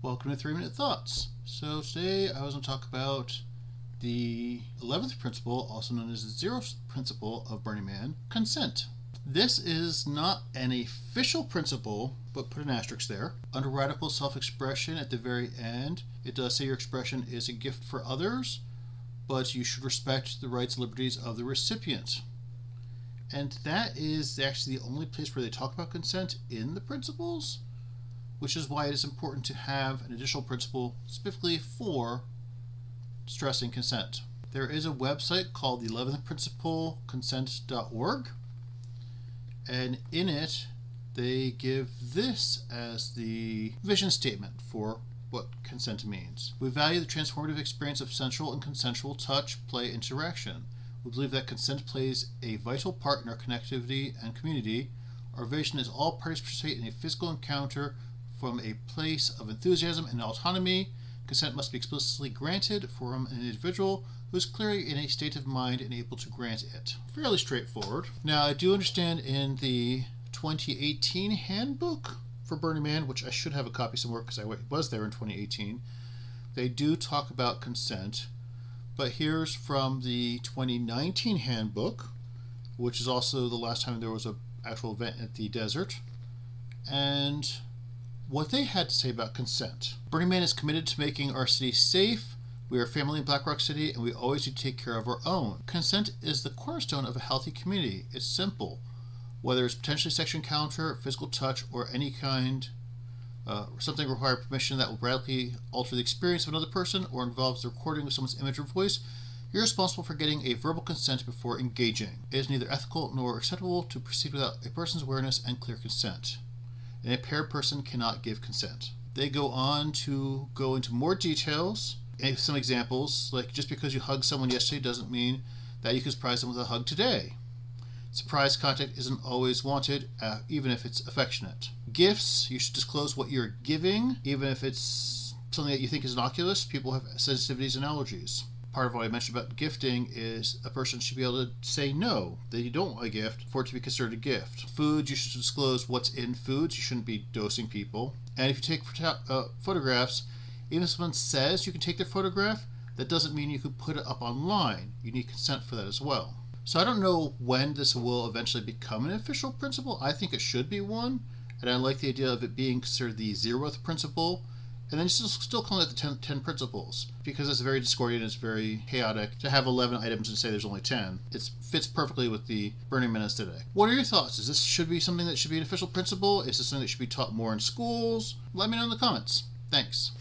Welcome to 3 Minute Thoughts. So today I was going to talk about the 11th principle, also known as the 0th principle of Burning Man, consent. This is not an official principle, but put an asterisk there. Under radical self-expression at the very end, it does say your expression is a gift for others, but you should respect the rights and liberties of the recipient. And that is actually the only place where they talk about consent in the principles, which is why it is important to have an additional principle specifically for stressing consent. There is a website called the 11th Principle Consent.org, and in it they give this as the vision statement for what consent means. We value the transformative experience of sensual and consensual touch, play, interaction. We believe that consent plays a vital part in our connectivity and community. Our vision is all parties participate in a physical encounter from a place of enthusiasm and autonomy. Consent must be explicitly granted from an individual who is clearly in a state of mind and able to grant it. Fairly straightforward. Now, I do understand in the 2018 handbook for Burning Man, which I should have a copy somewhere because I was there in 2018, they do talk about consent. But here's from the 2019 handbook, which is also the last time there was an actual event at the desert, and what they had to say about consent. Burning Man is committed to making our city safe. We are a family in Black Rock City, and we always do take care of our own. Consent is the cornerstone of a healthy community. It's simple. Whether it's potentially sexual encounter, physical touch, or any kind, something require permission that will radically alter the experience of another person or involves the recording of someone's image or voice, you're responsible for getting a verbal consent before engaging. It is neither ethical nor acceptable to proceed without a person's awareness and clear consent. An impaired person cannot give consent. They go on to go into more details and some examples, like just because you hugged someone yesterday doesn't mean that you can surprise them with a hug today. Surprise contact isn't always wanted, even if it's affectionate. Gifts, you should disclose what you're giving, even if it's something that you think is innocuous. People have sensitivities and allergies. Part of what I mentioned about gifting is a person should be able to say no, that you don't want a gift for it to be considered a gift. Food, you should disclose what's in foods. You shouldn't be dosing people. And if you take photographs, even if someone says you can take their photograph, that doesn't mean you can put it up online. You need consent for that as well. So I don't know when this will eventually become an official principle. I think it should be one, and I like the idea of it being considered the 0th principle, and then still calling it the 10 principles, because it's very discordant, it's very chaotic. To have 11 items and say there's only 10, it fits perfectly with the Burning Man aesthetic. What are your thoughts? Is this should be something that should be an official principle? Is this something that should be taught more in schools? Let me know in the comments. Thanks.